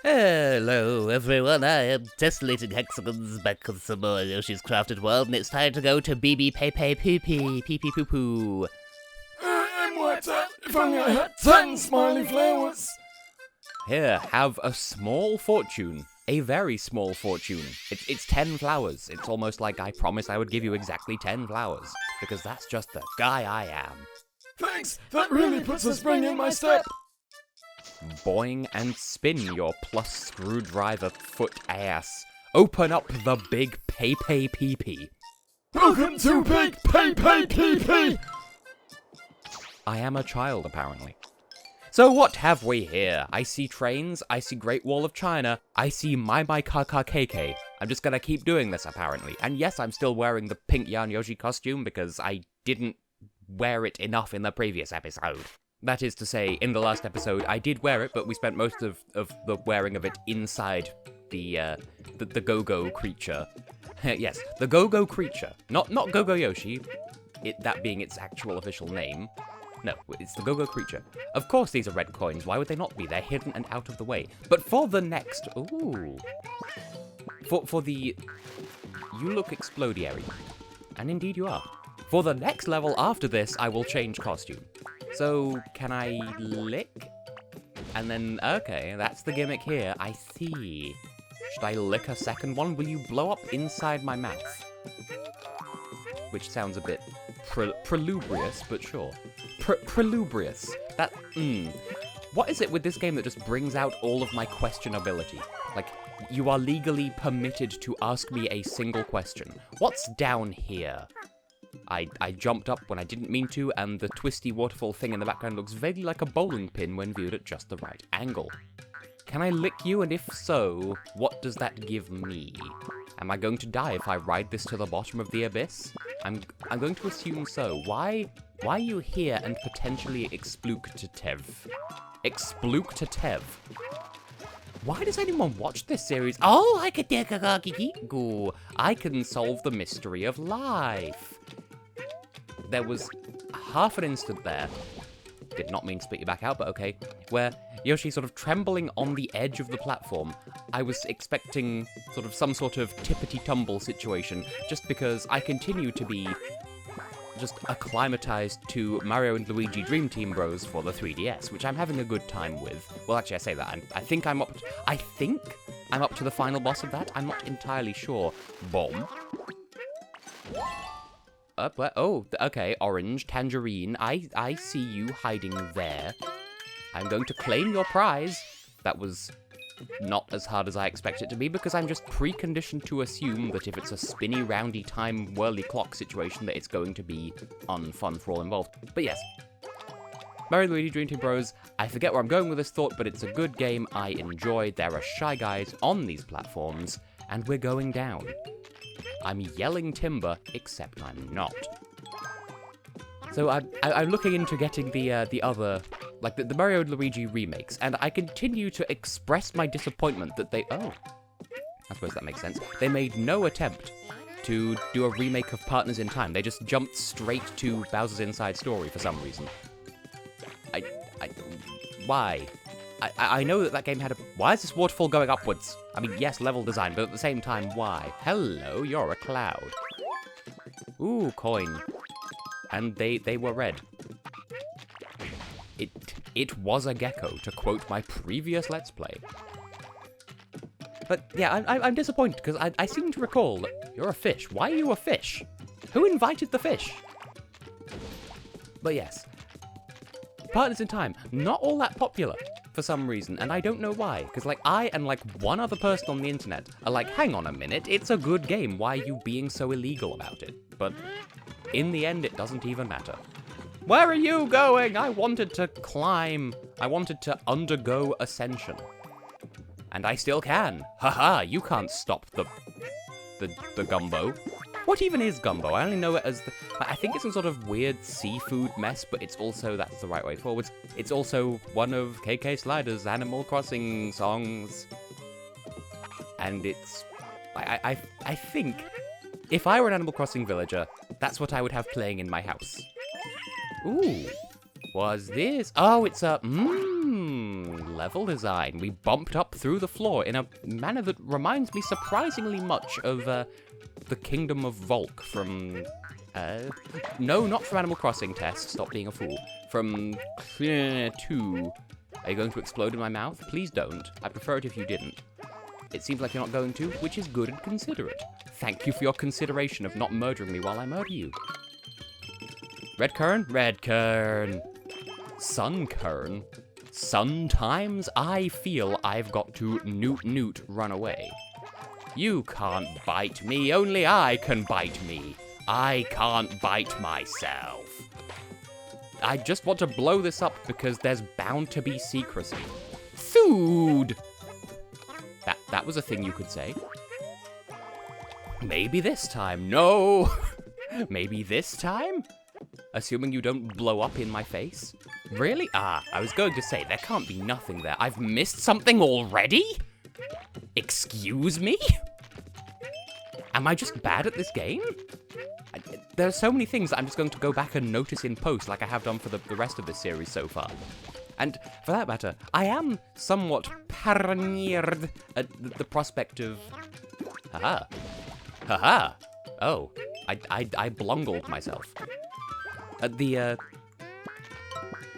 Hello, everyone. I am Tessellating Hexagons back with some more Yoshi's Crafted World, and it's time to go to BB Pepe Poopy, Pee Pee Poo Poo. I'm wetter. If only I had 10 smiley flowers. Here, have a small fortune. A very small fortune. It's 10 flowers. It's almost like I promised I would give you exactly 10 flowers. Because that's just the guy I am. Thanks. That really puts a spring in my step. Boing and spin your plus screwdriver foot ass. Open up the big Pepe Pee. Welcome to Big Pepe Pee. I am a child, apparently. So what have we here? I see trains, I see Great Wall of China, I see My KK. I'm just gonna keep doing this, apparently. And yes, I'm still wearing the pink Yarn Yoshi costume because I didn't wear it enough in the previous episode. That is to say, in the last episode, I did wear it, but we spent most of the wearing of it inside the Go-Go creature. Yes, the Go-Go creature. Not Go-Go Yoshi, that being its actual official name. No, it's the Go-Go creature. Of course these are red coins, why would they not be? They're hidden and out of the way. But for the next... Ooh. For the... You look explodiary. And indeed you are. For the next level after this, I will change costume. So, can I lick? And then, okay, that's the gimmick here. I see. Should I lick a second one? Will you blow up inside my mouth? Which sounds a bit prelubrious, but sure. Prelubrious. That, What is it with this game that just brings out all of my questionability? Like, you are legally permitted to ask me a single question. What's down here? I jumped up when I didn't mean to, and the twisty waterfall thing in the background looks vaguely like a bowling pin when viewed at just the right angle. Can I lick you, and if so, what does that give me? Am I going to die if I ride this to the bottom of the abyss? I'm going to assume so. Why are you here and potentially expluctative? Expluctative. Why does anyone watch this series? Oh, I can solve the mystery of life. There was half an instant there, did not mean to spit you back out, but okay, where Yoshi sort of trembling on the edge of the platform. I was expecting some sort of tippity-tumble situation, just because I continue to be just acclimatized to Mario and Luigi Dream Team Bros for the 3DS, which I'm having a good time with. Well, actually, I say that. I think I'm up to the final boss of that. I'm not entirely sure. Bomb. Oh, okay, orange, tangerine. I see you hiding there. I'm going to claim your prize. That was not as hard as I expect it to be, because I'm just preconditioned to assume that if it's a spinny, roundy, time, whirly clock situation, that it's going to be unfun for all involved. But yes, Mario & Luigi Dream Team Bros, I forget where I'm going with this thought, but it's a good game I enjoy. There are Shy Guys on these platforms, and we're going down. I'm yelling timber, except I'm not. So I'm looking into getting the other, like the Mario & Luigi remakes, and I continue to express my disappointment that they, I suppose that makes sense. They made no attempt to do a remake of Partners in Time. They just jumped straight to Bowser's Inside Story for some reason. Why? I know that game had a... Why is this waterfall going upwards? I mean, yes, level design, but at the same time, why? Hello, you're a cloud. Ooh, coin. And they were red. It was a gecko, to quote my previous Let's Play. But yeah, I'm disappointed, because I seem to recall that you're a fish. Why are you a fish? Who invited the fish? But yes. Partners in Time, not all that popular for some reason, and I don't know why, because I and one other person on the internet are like, hang on a minute, it's a good game, why are you being so illegal about it? But in the end, it doesn't even matter. Where are you going? I wanted to climb. I wanted to undergo ascension. And I still can. Haha, you can't stop the gumbo. What even is gumbo? I only know it as I think it's some sort of weird seafood mess, but it's also, that's the right way forwards, it's also one of KK Slider's Animal Crossing songs. And it's... I think, if I were an Animal Crossing villager, that's what I would have playing in my house. Ooh. Was this? Oh, it's a... level design. We bumped up through the floor in a manner that reminds me surprisingly much of the Kingdom of Volk from... no, not from Animal Crossing Test. Stop being a fool. From 2. Are you going to explode in my mouth? Please don't. I'd prefer it if you didn't. It seems like you're not going to, which is good and considerate. Thank you for your consideration of not murdering me while I murder you. Red Kern? Red Kern. Sun Kern. Sometimes I feel I've got to newt run away. You can't bite me, only I can bite me. I can't bite myself. I just want to blow this up because there's bound to be secrecy. Food! That was a thing you could say. Maybe this time. No! Maybe this time? Assuming you don't blow up in my face? Really? I was going to say, there can't be nothing there. I've missed something already? Excuse me? Am I just bad at this game? There are so many things that I'm just going to go back and notice in post like I have done for the rest of this series so far. And for that matter, I am somewhat paranoid at the prospect of... Haha. Haha. Oh, I blungled myself. At the,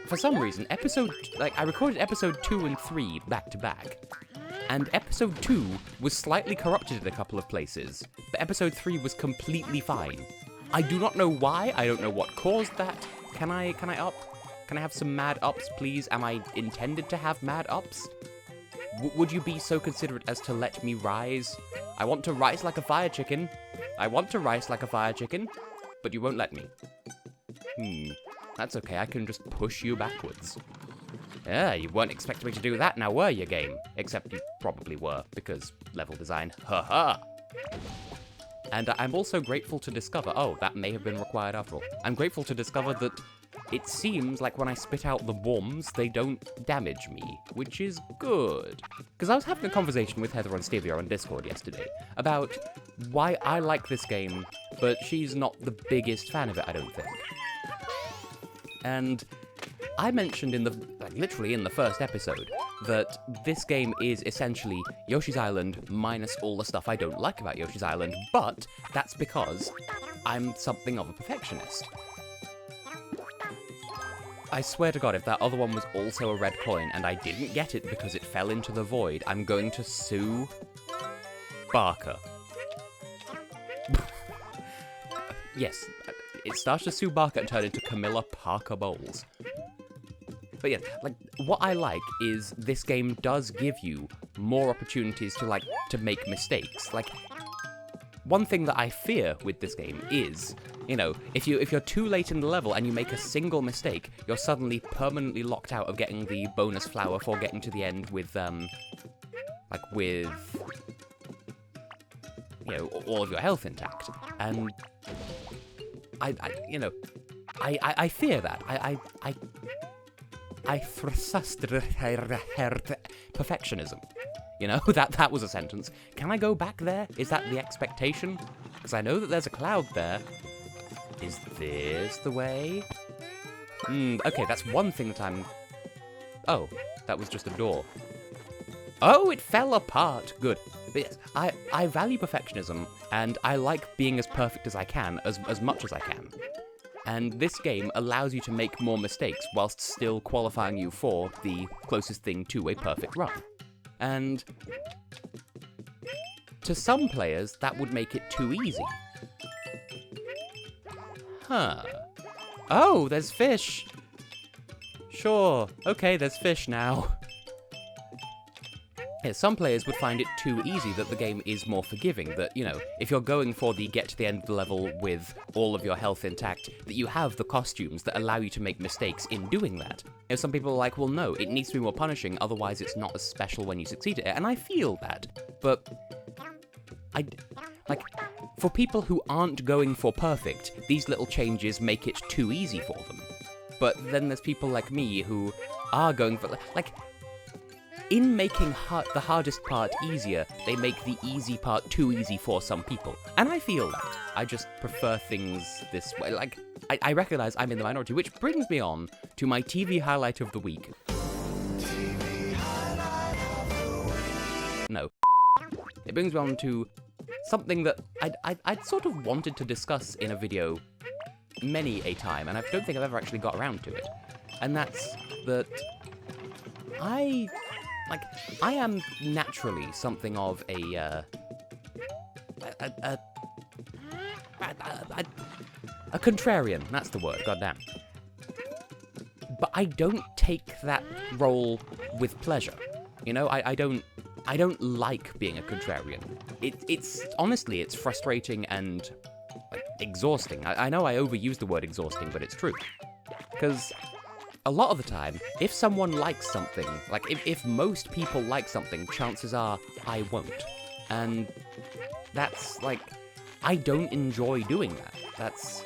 for some reason, I recorded episode 2 and 3 back to back. And episode 2 was slightly corrupted in a couple of places, but episode 3 was completely fine. I do not know why, I don't know what caused that. Can I up? Can I have some mad ups, please? Am I intended to have mad ups? Would you be so considerate as to let me rise? I want to rise like a fire chicken. I want to rise like a fire chicken, but you won't let me. That's okay, I can just push you backwards. Yeah, you weren't expecting me to do that now, were you, game? Except you probably were, because level design. Haha! And I'm also grateful to discover... Oh, that may have been required after all. I'm grateful to discover that it seems like when I spit out the bombs, they don't damage me, which is good. Because I was having a conversation with Heather on Stevia on Discord yesterday about why I like this game, but she's not the biggest fan of it, I don't think. And I mentioned literally in the first episode, that this game is essentially Yoshi's Island minus all the stuff I don't like about Yoshi's Island, but that's because I'm something of a perfectionist. I swear to God, if that other one was also a red coin and I didn't get it because it fell into the void, I'm going to sue Barker. Yes, it starts to sue Barker and turn into Camilla Parker Bowles. But yeah, what I like is this game does give you more opportunities to make mistakes. One thing that I fear with this game is, if you're too late in the level and you make a single mistake, you're suddenly permanently locked out of getting the bonus flower for getting to the end with, all of your health intact. And I fear that. I perfectionism. That was a sentence. Can I go back there? Is that the expectation? Because I know that there's a cloud there. Is this the way? Okay, that's one thing that I'm... Oh, that was just a door. Oh, it fell apart. Good. But yes, I value perfectionism, and I like being as perfect as I can, as much as I can. And this game allows you to make more mistakes whilst still qualifying you for the closest thing to a perfect run. And to some players, that would make it too easy. Huh. Oh, there's fish! Sure, okay, there's fish now. Yeah, some players would find it too easy that the game is more forgiving, that, if you're going for the get to the end of the level with all of your health intact, that you have the costumes that allow you to make mistakes in doing that. Some people are like, well, no, it needs to be more punishing, otherwise it's not as special when you succeed at it, and I feel that. But, for people who aren't going for perfect, these little changes make it too easy for them. But then there's people like me who are going for, in making the hardest part easier, they make the easy part too easy for some people. And I feel that. I just prefer things this way. I recognize I'm in the minority, which brings me on to my TV highlight of the week. TV highlight. no. It brings me on to something that I'd sort of wanted to discuss in a video many a time, and I don't think I've ever actually got around to it. And that's that I am naturally something of a contrarian, that's the word, goddamn. But I don't take that role with pleasure. You know, I don't like being a contrarian. It's honestly, it's frustrating and exhausting. I know I overuse the word exhausting, but it's true. Because a lot of the time, if someone likes something, like if most people like something, chances are I won't. And that's like, I don't enjoy doing that. That's...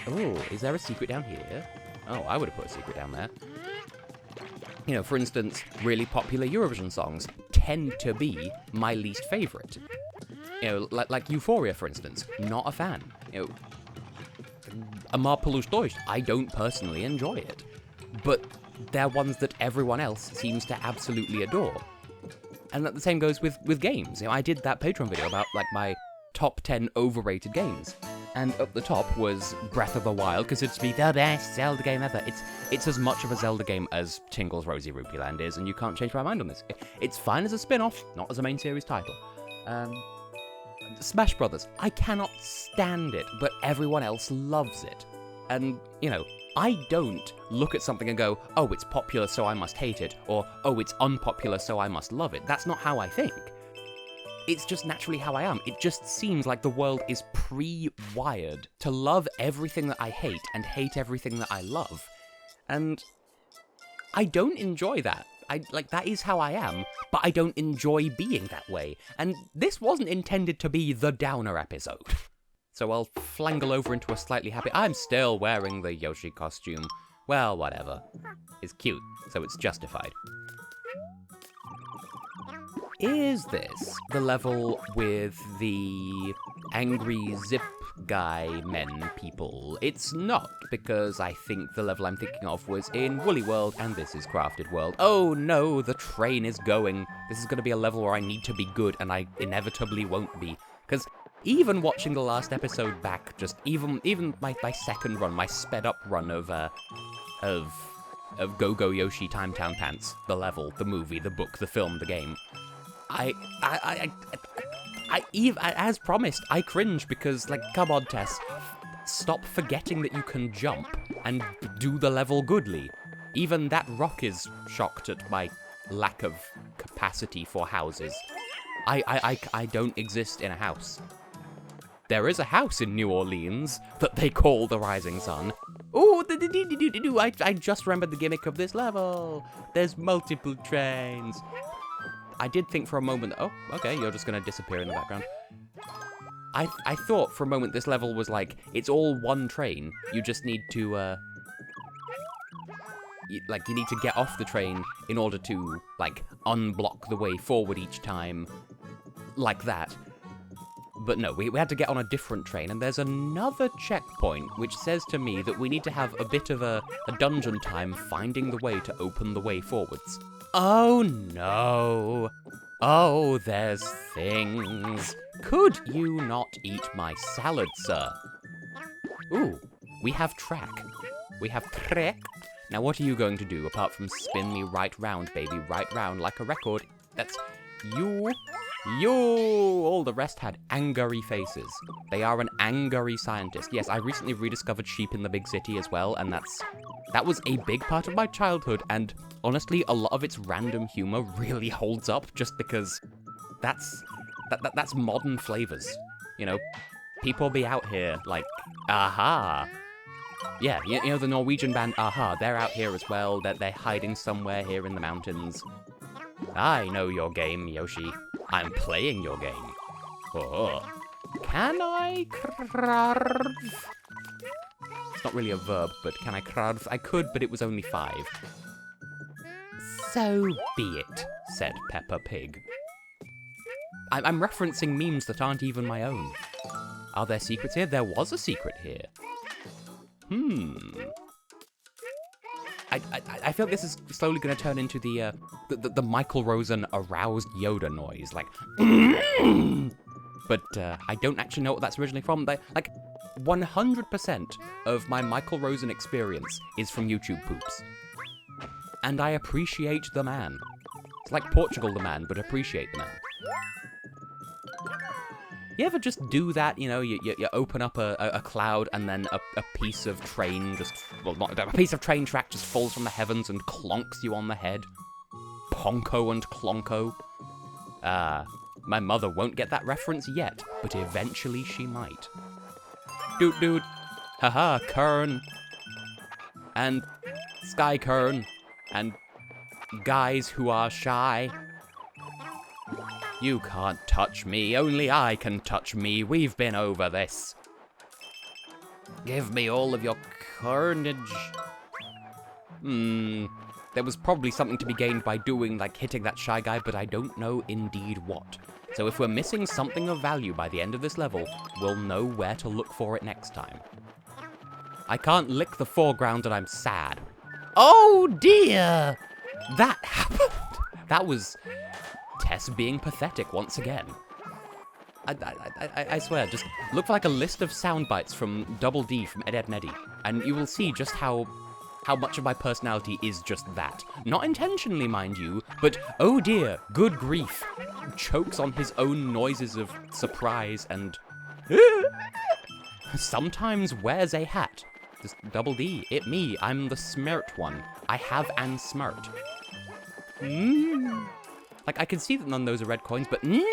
Oh, is there a secret down here? Oh, I would have put a secret down there. You know, for instance, really popular Eurovision songs tend to be my least favourite. You know, like Euphoria, for instance, not a fan. You know, Amar Pelus Deutsch, I don't personally enjoy it. But they're ones that everyone else seems to absolutely adore. And the same goes with games. You know, I did that Patreon video about, like, my top 10 overrated games. And up the top was Breath of the Wild, because it's the best Zelda game ever. It's as much of a Zelda game as Tingle's Rosy Rupee Land is, and you can't change my mind on this. It's fine as a spin-off, not as a main series title. Smash Brothers, I cannot stand it, but everyone else loves it. And, you know, I don't look at something and go, oh, it's popular so I must hate it, or, oh, it's unpopular so I must love it. That's not how I think. It's just naturally how I am. It just seems like the world is pre-wired to love everything that I hate and hate everything that I love. And I don't enjoy that. That is how I am, but I don't enjoy being that way. And this wasn't intended to be the downer episode. So I'll flangle over into a slightly happy... I'm still wearing the Yoshi costume. Well, whatever. It's cute, so it's justified. Is this the level with the angry zip guy men people? It's not, because I think the level I'm thinking of was in Woolly World, and this is Crafted World. Oh no, the train is going. This is going to be a level where I need to be good, and I inevitably won't be. Because even watching the last episode back, just even my second run, my sped up run of Go-Go Yoshi Time Town Pants, the level, the movie, the book, the film, the game, as promised, I cringe because, like, come on, Tess, stop forgetting that you can jump and do the level goodly. Even that rock is shocked at my lack of capacity for houses. I don't exist in a house. There is a house in New Orleans that they call the Rising Sun. Ooh, I just remembered the gimmick of this level. There's multiple trains. I did think for a moment, oh, okay, you're just going to disappear in the background. I thought for a moment this level was like, it's all one train. You just need to, you need to get off the train in order to, like, unblock the way forward each time. Like that. But no, we had to get on a different train, and there's another checkpoint which says to me that we need to have a bit of a dungeon time finding the way to open the way forwards. Oh no. Oh, there's things. Could you not eat my salad, sir? Ooh, we have track. We have track. Now what are you going to do apart from spin me right round, baby, right round like a record? That's you. All the rest had angry faces. They are an angry scientist. Yes, I recently rediscovered Sheep in the Big City as well, and that was a big part of my childhood, and honestly, a lot of its random humor really holds up just because that's modern flavors. You know, people be out here like, aha. Yeah, you know the Norwegian band Aha, they're out here as well. They're hiding somewhere here in the mountains. I know your game, Yoshi. I'm playing your game. Oh. Can I carve? It's not really a verb, but can I carve? I could, but it was only 5. So be it, said Peppa Pig. I'm referencing memes that aren't even my own. Are there secrets here? There was a secret here. I feel like this is slowly going to turn into the Michael Rosen aroused Yoda noise, like, but I don't actually know what that's originally from. Like, 100% of my Michael Rosen experience is from YouTube poops, and I appreciate the man. It's like Portugal the man, but appreciate the man. You ever just do that, you know, you open up a cloud and then a piece of train a piece of train track just falls from the heavens and clonks you on the head? Ponko and Clonko. My mother won't get that reference yet, but eventually she might. Doot doot. Haha, Kern. And Sky Kern. And guys who are shy. You can't touch me, only I can touch me. We've been over this. Give me all of your carnage. There was probably something to be gained by doing, like, hitting that shy guy, but I don't know indeed what. So if we're missing something of value by the end of this level, we'll know where to look for it next time. I can't lick the foreground and I'm sad. Oh dear! That happened. That was Tess being pathetic once again. I swear, just look for like a list of sound bites from Double D from Ed, Edd n Eddy, and you will see just how much of my personality is just that. Not intentionally, mind you, but oh dear, good grief. Chokes on his own noises of surprise and sometimes wears a hat. Just Double D, it me, I'm the smirt one. I have an smirt. Like, I can see that none of those are red coins, but no!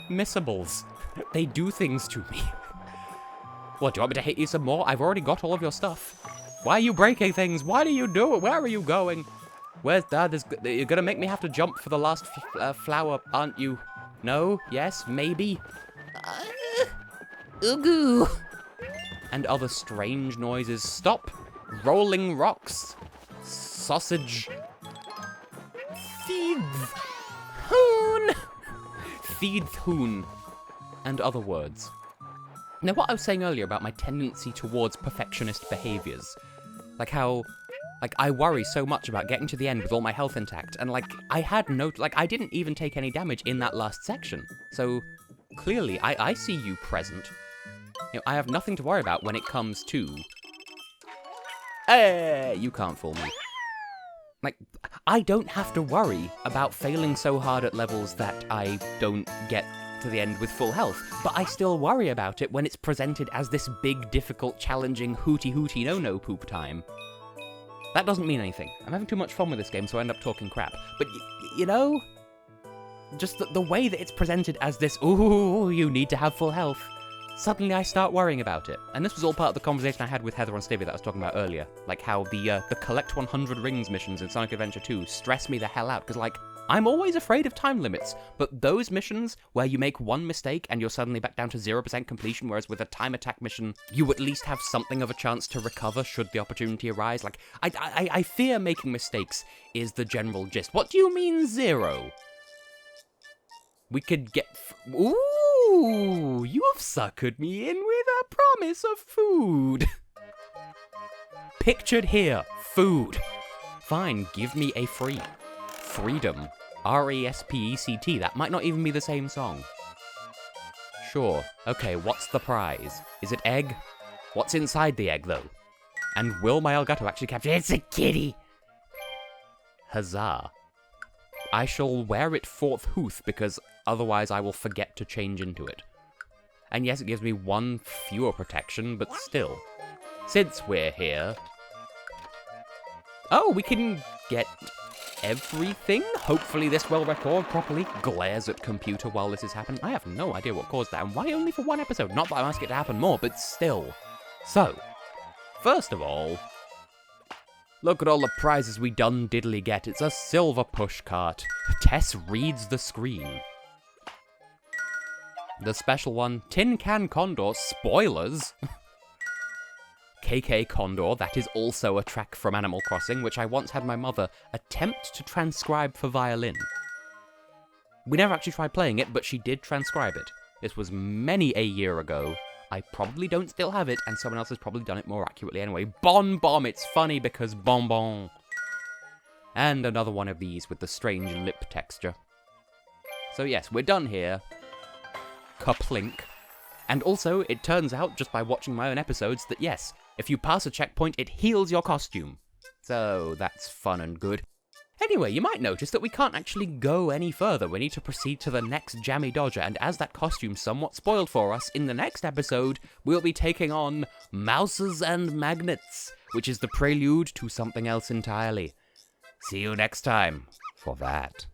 Missables. They do things to me. What, do you want me to hit you some more? I've already got all of your stuff. Why are you breaking things? Why do you do it? Where are you going? Where's Dad? You're gonna make me have to jump for the last flower, aren't you? No? Yes? Maybe? Ugu! And other strange noises. Stop! Rolling rocks. Sausage. Thieves. Hoon. Thiedhoon. And other words. Now, what I was saying earlier about my tendency towards perfectionist behaviors. Like how, like, I worry so much about getting to the end with all my health intact. And, like, I didn't even take any damage in that last section. So, clearly, I see you present. You know, I have nothing to worry about when it comes to... Hey, you can't fool me. Like, I don't have to worry about failing so hard at levels that I don't get to the end with full health, but I still worry about it when it's presented as this big, difficult, challenging, hooty no-no poop time. That doesn't mean anything. I'm having too much fun with this game, so I end up talking crap. But, you know, just the way that it's presented as this, ooh, you need to have full health, suddenly I start worrying about it. And this was all part of the conversation I had with Heather on Stevie that I was talking about earlier. Like how the collect 100 rings missions in Sonic Adventure 2 stress me the hell out, because, like, I'm always afraid of time limits, but those missions where you make one mistake and you're suddenly back down to 0% completion, whereas with a time attack mission, you at least have something of a chance to recover should the opportunity arise. Like, I fear making mistakes is the general gist. What do you mean 0? We could get... Ooh, you have suckered me in with a promise of food. Pictured here, food. Fine, give me a free. Freedom. R-E-S-P-E-C-T. That might not even be the same song. Sure. Okay, what's the prize? Is it egg? What's inside the egg, though? And will my Elgato actually capture it? It's a kitty! Huzzah. I shall wear it forthwith, because otherwise I will forget to change into it. And yes, it gives me 1 fewer protection, but still. Since we're here... Oh, we can get everything? Hopefully this will record properly. Glares at computer while this is happening. I have no idea what caused that, and why only for 1 episode? Not that I ask it to happen more, but still. So, first of all... Look at all the prizes we done diddly get. It's a silver pushcart. Tess reads the screen. The special one, Tin Can Condor, spoilers! KK Condor, that is also a track from Animal Crossing, which I once had my mother attempt to transcribe for violin. We never actually tried playing it, but she did transcribe it. This was many a year ago. I probably don't still have it, and someone else has probably done it more accurately anyway. Bon Bomb, it's funny because bonbon. And another one of these with the strange lip texture. So yes, we're done here. Kaplink. And also, it turns out, just by watching my own episodes, that yes, if you pass a checkpoint, it heals your costume. So that's fun and good. Anyway, you might notice that we can't actually go any further. We need to proceed to the next Jammy Dodger, and as that costume's somewhat spoiled for us, in the next episode, we'll be taking on Mouses and Magnets, which is the prelude to something else entirely. See you next time for that.